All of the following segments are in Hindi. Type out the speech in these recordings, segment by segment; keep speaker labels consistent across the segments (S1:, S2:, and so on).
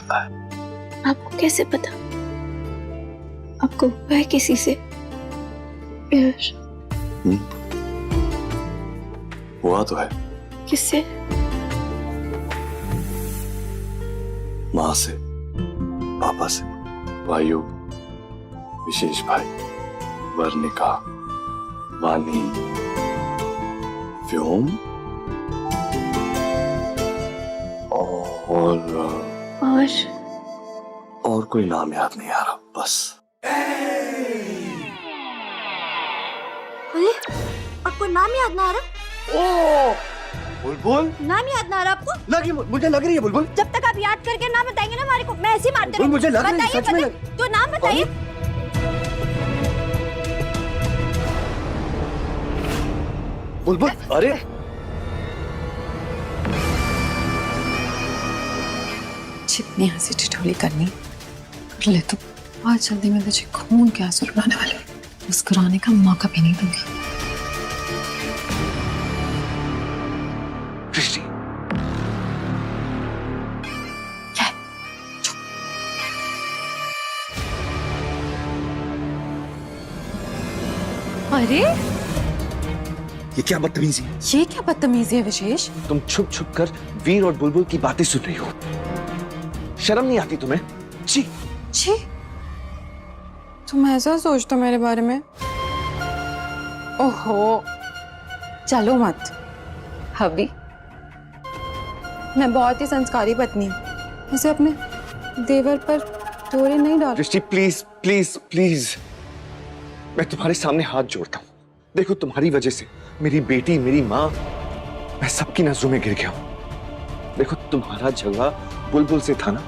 S1: करता है।
S2: आपको कैसे पता? आपको हुआ है किसी से प्यार?
S1: हुआ तो है।
S2: किससे?
S1: माँ से, पापा से, वायु, विशेष भाई, वर्णिका, वाणी, व्योम और कोई नाम याद नहीं आ रहा बस।
S3: अरे आपको नाम याद ना आ रहा?
S1: ओ बुलबुल,
S3: नाम याद ना आ रहा आपको?
S1: लगी मुझे लग रही है बुलबुल।
S3: जब तक आप याद करके नाम बताएंगे ना हमारे को, मैं ऐसे ही मारते रहूंगी।
S1: मुझे लग रही है, सच में
S3: तो नाम बताइए।
S1: बुलबुल, अरे
S4: जितनी हंसी ठिठोली करनी कर ले, तो आज जल्दी में तुझे खून के आंसू रुलाने वाले मुस्कुराने का मौका भी नहीं दूंगी।
S1: दृष्टि,
S4: अरे
S1: ये क्या बदतमीजी है?
S4: ये क्या बदतमीजी है विशेष?
S1: तुम छुप छुप कर वीर और बुलबुल की बातें सुन रही हो। शर्म नहीं आती तुम्हें? छी
S4: छी, तुम ऐसा सोचते हो मेरे बारे में? ओहो, चलो मत हबी, मैं बहुत ही संस्कारी पत्नी हूँ, उसे अपने देवर पर डोरे नहीं डाल।
S1: दृष्टि, प्लीज प्लीज प्लीज, मैं तुम्हारे सामने हाथ जोड़ता हूँ। देखो, तुम्हारी वजह से मेरी बेटी, मेरी माँ, मैं सबकी नजरों में गिर गया हूँ। देखो, तुम्हारा झगड़ा बुलबुल से था ना,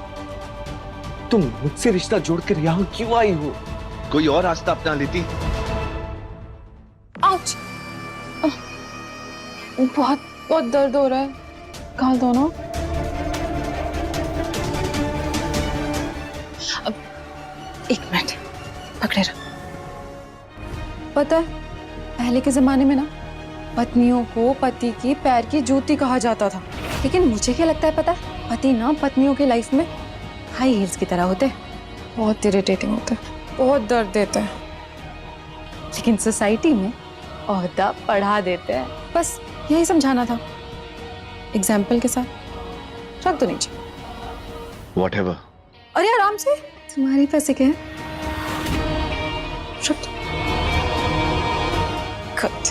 S1: तुम मुझसे रिश्ता जोड़कर यहाँ क्यों आई हो? कोई और रास्ता अपना लेती।
S4: आउच! बहुत बहुत दर्द हो रहा है, गाल दो ना। अब एक मिनट पकड़े रहो। पता है, पहले के जमाने में ना पत्नियों को पति की पैर की जूती कहा जाता था, लेकिन मुझे क्या लगता है पता है, पति ना पत्नियों की लाइफ में हाई हील्स की तरह होते हैं, बहुत इरिटेटिंग होते हैं, बहुत दर्द देते हैं, लेकिन सोसाइटी में ओहदा पढ़ा देते हैं। बस यही समझाना था, एग्जाम्पल के साथ। रख दो नीचे।
S1: Whatever.
S4: अरे आराम से, तुम्हारी पैसे क्या है? रख दो। Good.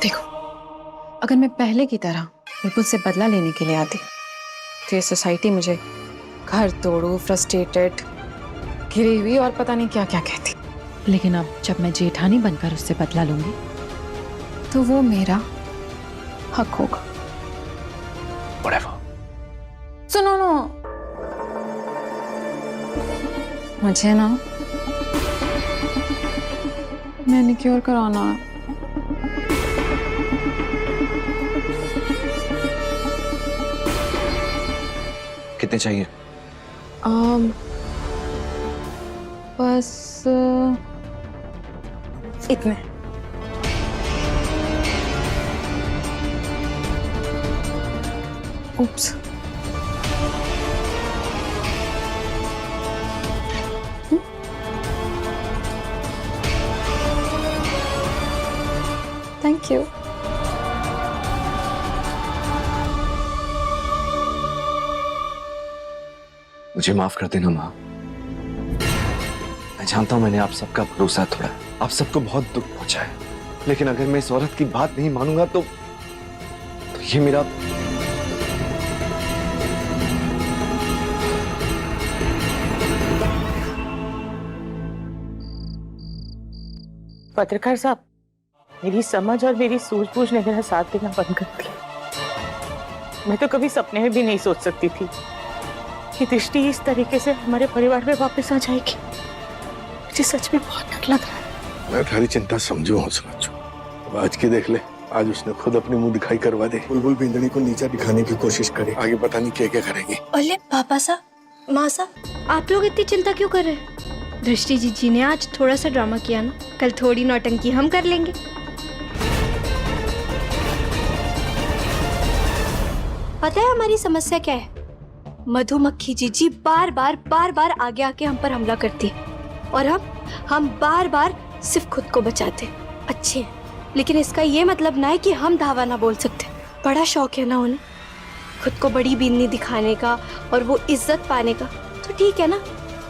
S4: देखो, अगर मैं पहले की तरह बुलबुल से बदला लेने के लिए आती तो ये सोसाइटी मुझे घर तोड़ू, फ्रस्ट्रेटेड, घिरी हुई और पता नहीं क्या क्या कहती। लेकिन अब जब मैं जेठानी बनकर उससे बदला लूंगी तो वो मेरा हक होगा।
S1: Whatever.
S4: सुनो ना, मुझे ना मैनिक्योर कराना है।
S1: कितने चाहिए?
S4: बस इतने। उप्स, थैंक यू।
S1: मुझे माफ कर देना माँ। मैं जानता हूं मैंने आप सबका भरोसा तोड़ा, आप सबको बहुत दुख पहुंचा है, लेकिन अगर मैं इस औरत की बात नहीं मानूंगा तो ये मेरा
S5: पत्रकार साहब, मेरी समझ और मेरी सूझबूझ ने मेरा साथ देना बंद कर दिया। मैं तो कभी सपने में भी नहीं सोच सकती थी कि दृष्टि इस तरीके से हमारे परिवार में वापस आ जाएगी। मुझे सच में बहुत डर लग रहा है।
S6: मैं तुम्हारी चिंता समझू हूँ समझू। अब आज की देख ले, आज उसने खुद अपनी मुंह दिखाई करवा दे, बुलबुल बिंदनी को नीचा दिखाने की कोशिश करे, आगे पता नहीं क्या क्या करेगी।
S2: अरे पापा साहब, माँ साहब, आप लोग इतनी चिंता क्यों कर रहे हैं? दृष्टि जी ने आज थोड़ा सा ड्रामा किया ना, कल थोड़ी नौटंकी हम कर लेंगे। पता है हमारी समस्या क्या है? मधुमक्खी जीजी बार बार आगे आके हम पर हमला करती है और हम बार बार सिर्फ खुद को बचाते। अच्छे हैं, लेकिन इसका ये मतलब ना है कि हम धावा ना बोल सकते। बड़ा शौक है ना उन्हें खुद को बड़ी बीननी दिखाने का और वो इज्जत पाने का, तो ठीक है ना,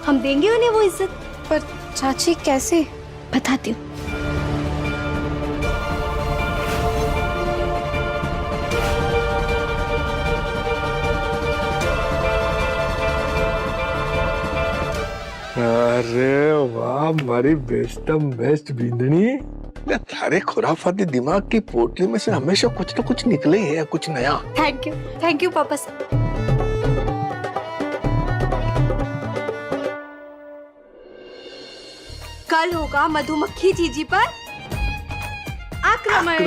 S2: हम देंगे उन्हें वो इज्जत।
S4: पर चाची कैसे?
S2: बताती हूँ।
S6: अरे वाह, हमारी बेस्ट बींदनी। थारे खुराफाती दिमाग की पोटली में से हमेशा कुछ न कुछ निकले ही है, कुछ नया।
S2: थैंक यू पापा साहब। कल होगा मधुमक्खी जीजी पर आक्रमण।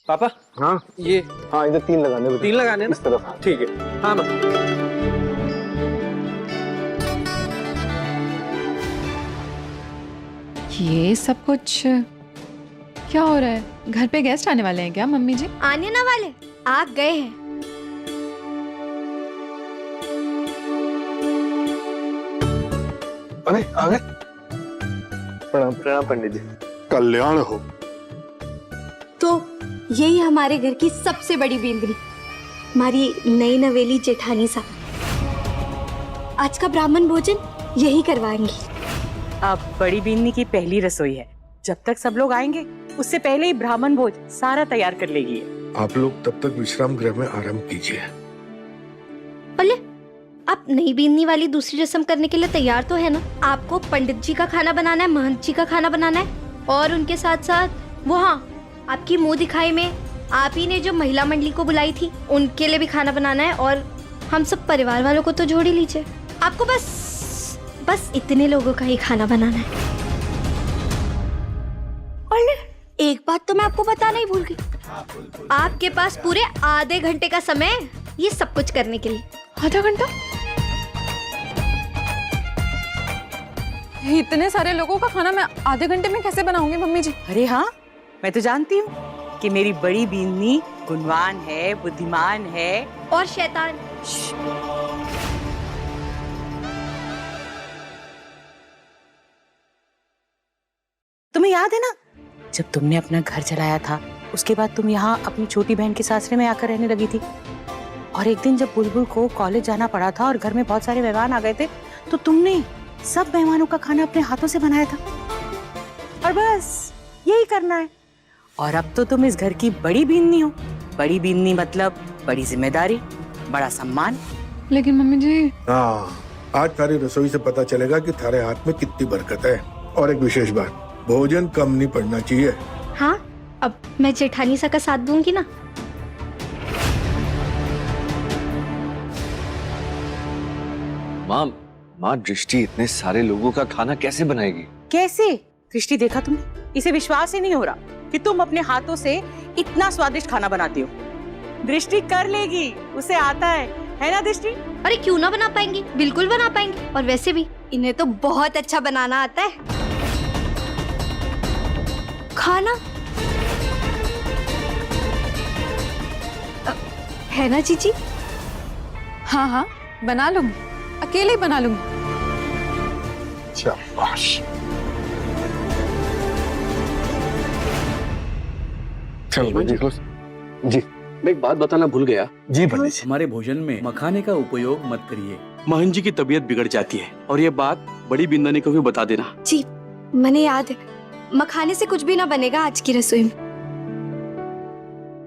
S7: पापा
S6: हाँ
S7: ये
S6: हाँ, इधर 3 लगाने बता।
S7: 3 लगाने ना?
S6: इस तरफ।
S7: ठीक है। हाँ ना।
S4: ये सब कुछ क्या हो रहा है? घर पे गेस्ट आने वाले हैं क्या मम्मी जी?
S2: आने ना वाले, आ गए हैं।
S6: अरे आ गए। प्रणाम पंडित जी। कल्याण हो।
S2: तो यही हमारे घर की सबसे बड़ी बींदनी, हमारी नई नवेली जेठानी साहब। आज का ब्राह्मण भोजन यही करवाएंगी।
S5: अब बड़ी बीननी की पहली रसोई है, जब तक सब लोग आएंगे उससे पहले ही ब्राह्मण भोज सारा तैयार कर लेगी।
S6: आप लोग तब तक विश्राम गृह में आराम कीजिए।
S2: बोले आप नई बीननी वाली दूसरी रस्म करने के लिए तैयार तो है ना? आपको पंडित जी का खाना बनाना है, महंत जी का खाना बनाना है, और उनके साथ साथ वो हाँ आपकी मुंह दिखाई में आप ही ने जो महिला मंडली को बुलाई थी उनके लिए भी खाना बनाना है, और हम सब परिवार वालों को तो जोड़ ही लीजिए। आपको बस इतने लोगों का ही खाना बनाना है। और एक बात तो मैं आपको बताना ही भूल गई, आपके पास पूरे आधे घंटे का समय है ये सब कुछ करने के लिए।
S4: आधा घंटा? इतने सारे लोगों का खाना मैं आधे घंटे में कैसे बनाऊंगी मम्मी जी?
S5: अरे हाँ, मैं तो जानती हूँ कि मेरी बड़ी बीननी गुणवान है, बुद्धिमान है
S2: और शैतान।
S5: तुम्हें याद है ना जब तुमने अपना घर चलाया था, उसके बाद तुम यहाँ अपनी छोटी बहन के सासरे में आकर रहने लगी थी, और एक दिन जब बुलबुल को कॉलेज जाना पड़ा था और घर में बहुत सारे मेहमान आ गए थे, तो तुमने सब मेहमानों का खाना अपने हाथों से बनाया था। और बस यही करना है। और अब तो तुम इस घर की बड़ी बीननी हो। बड़ी बीननी मतलब बड़ी जिम्मेदारी, बड़ा सम्मान।
S4: लेकिन मम्मी जी।
S6: हाँ, आज थारी रसोई से पता चलेगा कि थारे हाथ में कितनी बरकत है। और एक विशेष बात, भोजन कम नहीं पड़ना चाहिए।
S2: हाँ, अब मैं जेठानी सा का साथ दूंगी ना।
S1: माँ दृष्टि इतने सारे लोगों का खाना कैसे बनाएगी?
S5: कैसे? दृष्टि देखा तुमने? इसे विश्वास ही नहीं हो रहा कि तुम अपने हाथों से इतना स्वादिष्ट खाना बनाती हो। दृष्टि कर लेगी, उसे आता है ना दृष्टि?
S2: अरे क्यों ना बना पाएंगी, बिल्कुल बना पाएंगी। और वैसे भी इन्हें तो बहुत अच्छा बनाना आता है खाना, है ना जीजी?
S4: हाँ हाँ, बना लूंगी, अकेले ही बना लूंगी।
S6: शाबाश। चलो देख लो जी।
S7: मैं एक बात बताना भूल गया।
S6: जी पंडित जी।
S7: हमारे भोजन में मखाने का उपयोग मत करिए, महन जी की तबीयत बिगड़ जाती है। और ये बात बड़ी बिंदानी को भी बता देना।
S2: जी मैंने याद है, मखाने से कुछ भी ना बनेगा आज की रसोई में।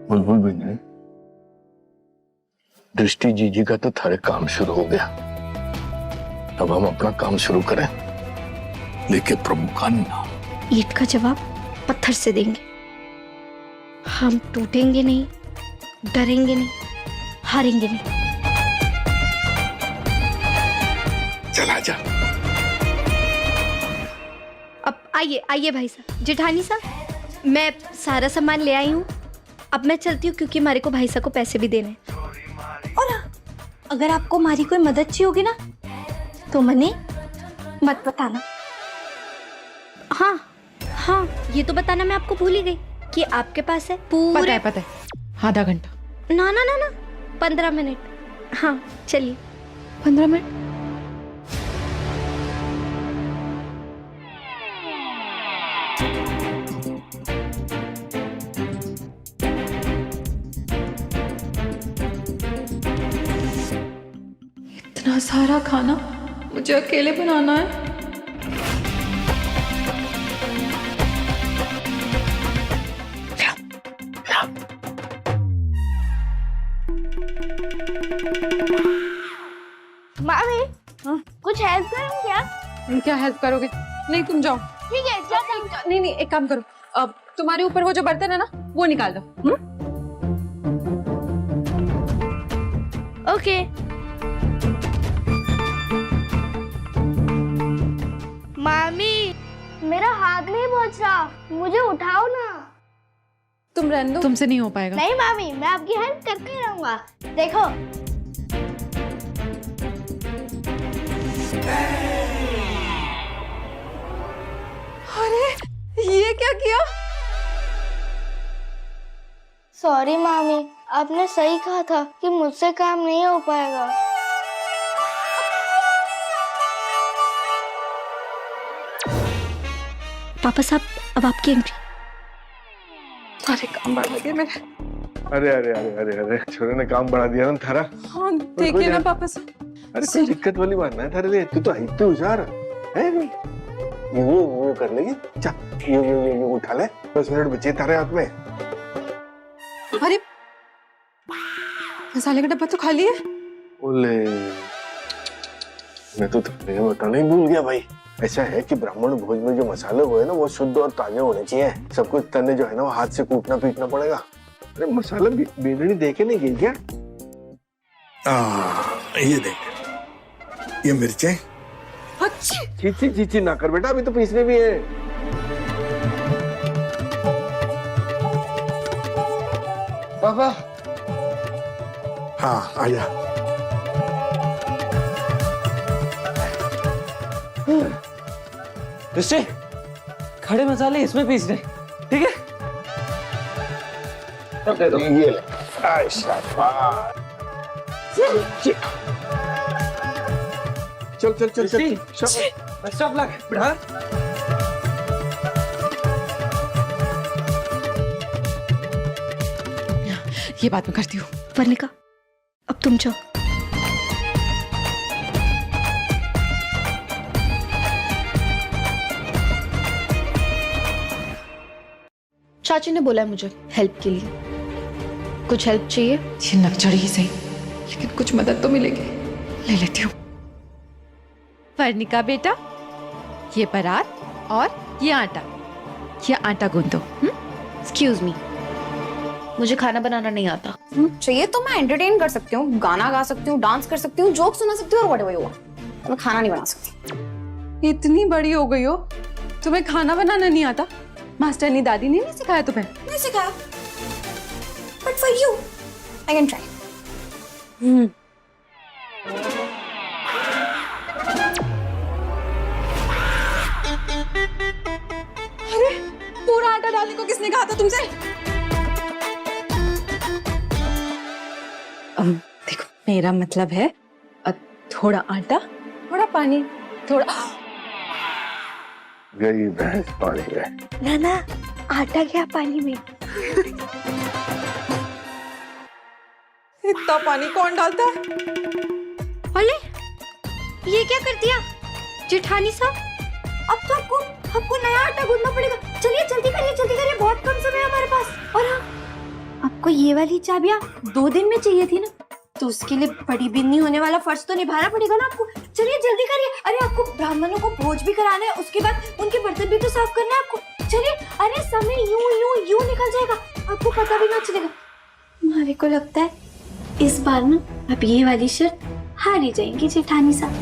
S6: बुलबुल बिंदनी, दृष्टि जीजी का तो थारे काम शुरू हो गया, अब हम अपना काम शुरू करें, लेकिन प्रभु का नाम।
S2: ईंट का जवाब पत्थर से देंगे। हम टूटेंगे नहीं, डरेंगे नहीं, हारेंगे नहीं।
S6: चला जा।
S2: अब आइए आइए भाई साहब, जेठानी साहब, मैं सारा सामान ले आई हूँ। अब मैं चलती हूँ क्योंकि हमारे को भाई साहब को पैसे भी देने हैं। और अगर आपको हमारी कोई मदद चाहिए होगी ना तो मने मत बताना। हाँ हाँ, ये तो बताना मैं आपको भूल ही गई कि आपके पास है पूरे
S4: पता है आधा घंटा।
S2: ना ना ना ना 15 मिनट। हाँ चलिए।
S4: 15 मिनट? इतना सारा खाना मुझे अकेले बनाना है?
S3: मामी कुछ हेल्प करूँ क्या?
S4: क्या हेल्प करोगे? नहीं तुम जाओ।
S3: ठीक है चल।
S4: नहीं नहीं, एक काम करो, अब तुम्हारे ऊपर वो जो बर्तन है ना वो निकाल दो।
S3: ओके। मामी मेरा हाथ नहीं पहुंच रहा, मुझे उठाओ ना।
S4: तुम रहने दो, तुमसे नहीं हो पाएगा।
S3: नहीं मामी, मैं आपकी हेल्प करके रहूंगा। देखो
S4: अरे ये क्या किया?
S3: सॉरी मामी, आपने सही कहा था कि मुझसे काम नहीं हो पाएगा।
S2: पापा साहब अब आपकी एंट्री।
S4: सारे काम बढ़ा गए मेरे।
S6: अरे अरे अरे अरे अरे छोरे ने काम बढ़ा दिया ना थारा।
S4: हाँ देखिए ना पापा साहब।
S6: अरे कोई दिक्कत वाली बात ना है थारे लिए, तू तो इतनी होशियार है। वो कर लेगी, चल ये उठा ले, 10 मिनट बचे थारे हाथ में।
S4: अरे मसाले का डब्बा तो खाली है।
S6: ओले मैं तो तुम्हें बताना ही भूल गया भाई। ऐसा है कि ब्राह्मण भोज में जो मसाले हुए ना वो शुद्ध और ताजे होने चाहिए। सब कुछ तने जो है ना वो हाथ से कूटना पीटना पड़ेगा। अरे मसाला बेदनी देके नहीं गई क्या? ये देख, ये मिर्चें।
S4: अच्छी
S6: चीची चीची ना कर बेटा, अभी तो पीसने भी है। पापा हाँ आजा।
S8: दृष्टि, खड़े मसाले इसमें पीस रहे, ठीक है?
S6: ये ले। शाबाश। चल चल चल चल।
S8: बेस्ट ऑफ लक बेटा।
S4: ये बात मैं करती हूँ।
S2: वर्णिका अब तुम जाओ। चाची ने बोला है मुझे हेल्प के लिए। कुछ हेल्प चाहिए?
S4: ये नकचड़ी ही सही, लेकिन कुछ मदद तो मिलेगी। ले लेती हूँ। वर्णिका बेटा, ये परात और ये आटा गूंदो।
S2: एक्सक्यूज मी, मुझे खाना बनाना नहीं आता।
S9: चाहिए तो मैं एंटरटेन कर सकती हूँ, गाना गा सकती हूँ, डांस कर सकती हूँ, जोक सुना सकती हूँ और व्हाटएवर यू वांट। मैं खाना नहीं बना सकती।
S4: इतनी बड़ी हो गई हो, तुम्हें खाना बनाना नहीं आता? मास्टर ने दादी ने नहीं सिखाया तुम्हें?
S9: नहीं सिखाया, but for you I can try.
S4: अरे पूरा आटा डालने को किसने कहा था तुमसे? देखो मेरा मतलब है थोड़ा आटा, थोड़ा पानी, थोड़ा।
S6: गई भैंस पानी में।
S2: ना ना, आटा क्या पानी में?
S4: इतना पानी कौन डालता है?
S2: अरे ये क्या कर दिया जेठानी साहब?
S3: अब तो आपको नया आटा गूंदना पड़ेगा। चलिए जल्दी करिए, बहुत कम समय है हमारे पास। और हाँ, आपको ये वाली चाबियां 2 दिन में चाहिए थी ना, तो उसके लिए बड़ी बिन्नी होने वाला फर्ज तो निभाना पड़ेगा ना आपको। चलिए जल्दी करिए। अरे आपको ब्राह्मणों को भोज भी कराना है, उसके बाद उनके बर्तन भी तो साफ करना है आपको। चलिए, अरे समय यूं निकल जाएगा, आपको पता भी ना चलेगा। मेरे को लगता है इस बार ना आप ये वाली शर्त हार ही जाएंगी जेठानी साहब।